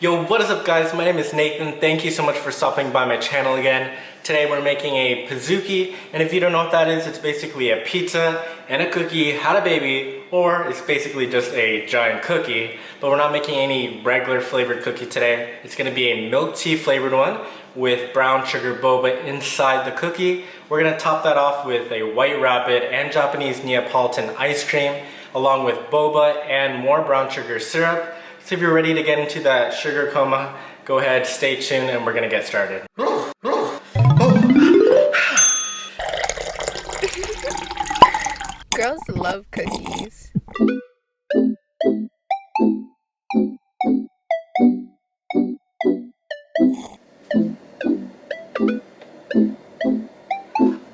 Yo, what is up guys? My name is Nathan. Thank you so much for stopping by my channel again. Today we're making a Pizookie, and if you don't know what that is, it's basically a pizza and a cookie had a baby, or it's basically just a giant cookie, but we're not making any regular flavored cookie today. It's gonna be a milk tea flavored one with brown sugar boba inside the cookie. We're gonna top that off with a white rabbit and Japanese Neapolitan ice cream, along with boba and more brown sugar syrup. So if you're ready to get into that sugar coma, go ahead, stay tuned, and we're gonna get started. Girls love cookies.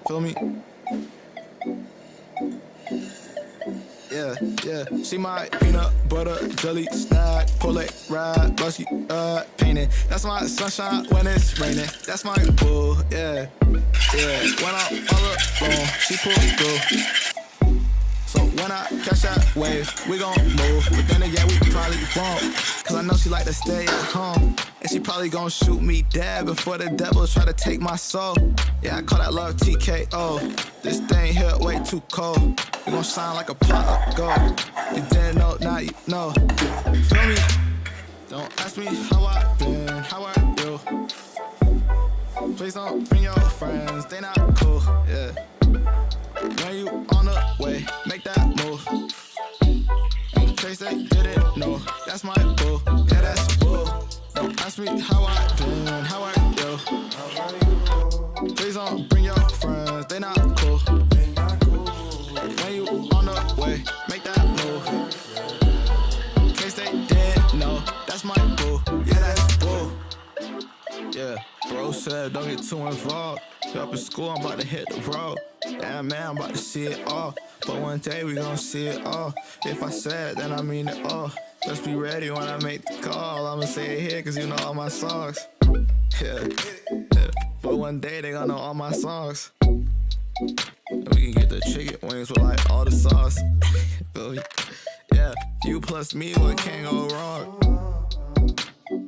Feel me? Yeah. See my peanut butter jelly snack, pull it, ride, lusty, painting. That's my sunshine when it's raining. That's my boo, yeah. When I'm all alone, she pull through. So when I catch that wave, we gon' move. But then again, we probably won't. Cause I know she like to stay at home. And she probably gon' shoot me dead before the devil try to take my soul. Yeah, I call that love TKO. This thing here way too cold. We gon' shine like a pot of gold. You didn't know, now you know. Feel me? Don't ask me how I been, how I do. Please don't bring your friends, they not cool, yeah. When you on the way, make that move. In case they didn't know, that's my boo, yeah, that's boo. Don't ask me how I been, how I do. Please don't bring your friends, they not cool. When you on the way, make that move. In case they didn't know, that's my boo, yeah, that's boo. Yeah, bro said don't get too involved. Up in school, I'm about to hit the road. Damn man, I'm about to see it all. But one day we gon' see it all. If I said, then I mean it all. Just be ready when I make the call. I'ma say it here cause you know all my songs. Yeah. But one day they gonna know all my songs. And we can get the chicken wings with like all the sauce. Yeah, you plus me, what can't go wrong?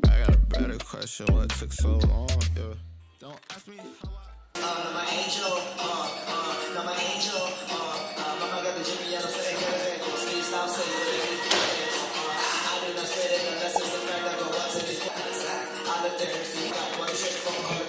I got a better question, what took so long? Yeah. Don't ask me how my angel, my angel, mama got the Jimmy Yellow flag, Steve stop saying I do not spit it unless it's a fact I go out to these guys. I look there and see got one shit from her.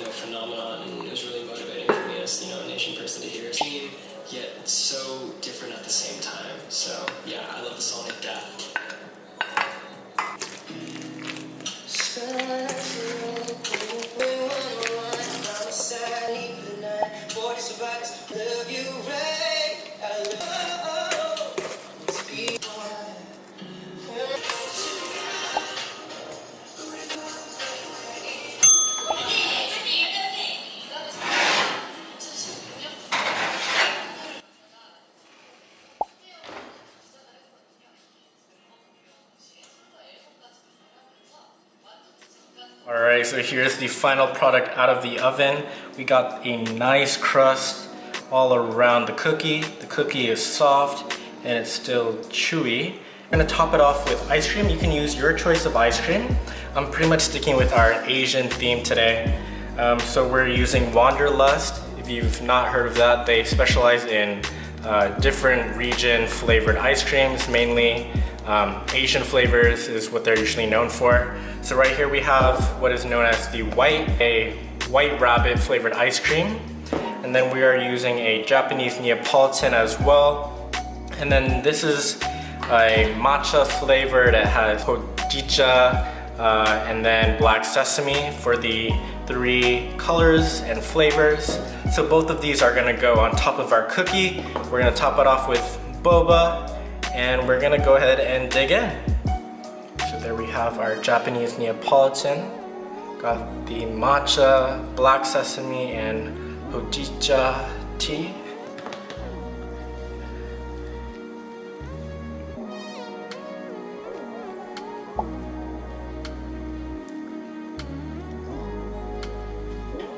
Phenomenon, and it was really motivating for me as a nation person to hear it. Yet it's so different at the same time. So yeah, I love the song like that. Alright, so here's the final product out of the oven. We got a nice crust all around the cookie. The cookie is soft and it's still chewy. We're gonna top it off with ice cream. You can use your choice of ice cream. I'm pretty much sticking with our Asian theme today. So we're using Wanderlust. If you've not heard of that, they specialize in different region flavored ice creams, mainly Asian flavors is what they're usually known for. So right here we have what is known as the a white rabbit flavored ice cream. And then we are using a Japanese Neapolitan as well. And then this is a matcha flavor that has hojicha and then black sesame for the 3 colors and flavors. So both of these are gonna go on top of our cookie. We're gonna top it off with boba, and we're gonna go ahead and dig in. So there we have our Japanese Neapolitan. Got the matcha, black sesame, and hojicha tea.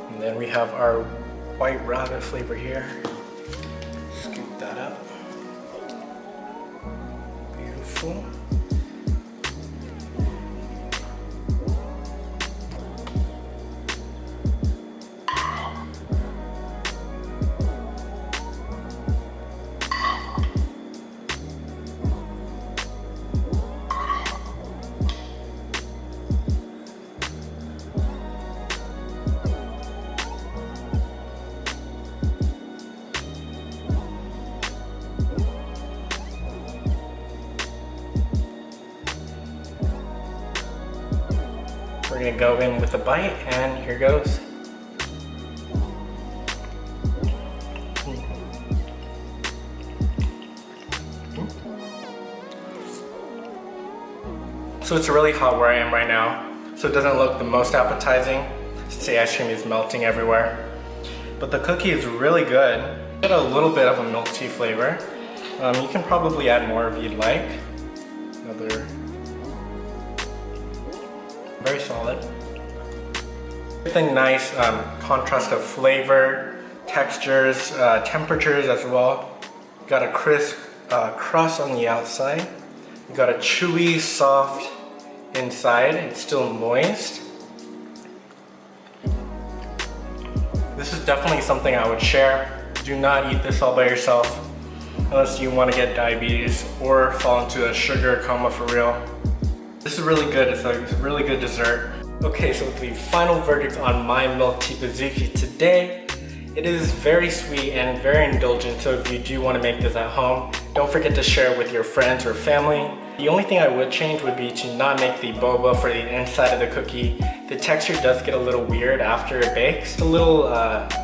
And then we have our white rabbit flavor here. Scoop that up. Beautiful. We're gonna go in with a bite, and here goes. So it's really hot where I am right now, so it doesn't look the most appetizing since the ice cream is melting everywhere. But the cookie is really good. Get a little bit of a milk tea flavor. You can probably add more if you'd like. Another. Very solid. With a nice contrast of flavor, textures, temperatures as well. Got a crisp crust on the outside. You got a chewy, soft inside. It's still moist. This is definitely something I would share. Do not eat this all by yourself unless you want to get diabetes or fall into a sugar coma for real. This is really good. It's a really good dessert. Okay, so the final verdict on my milk tea Pizookie today. It is very sweet and very indulgent, so if you do want to make this at home, don't forget to share it with your friends or family. The only thing I would change would be to not make the boba for the inside of the cookie. The texture does get a little weird after it bakes. It's a little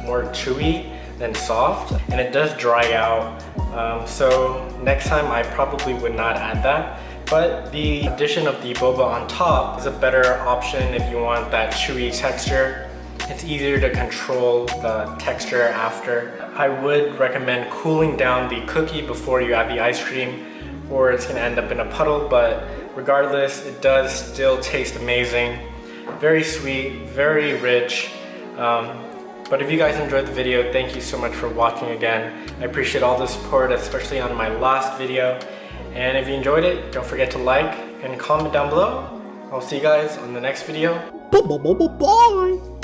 more chewy than soft, and it does dry out. So next time I probably would not add that. But the addition of the boba on top is a better option if you want that chewy texture. It's easier to control the texture after. I would recommend cooling down the cookie before you add the ice cream, or it's gonna end up in a puddle, but regardless, it does still taste amazing. Very sweet, very rich. But if you guys enjoyed the video, thank you so much for watching again. I appreciate all the support, especially on my last video. And if you enjoyed it, don't forget to like and comment down below. I'll see you guys on the next video. Bye.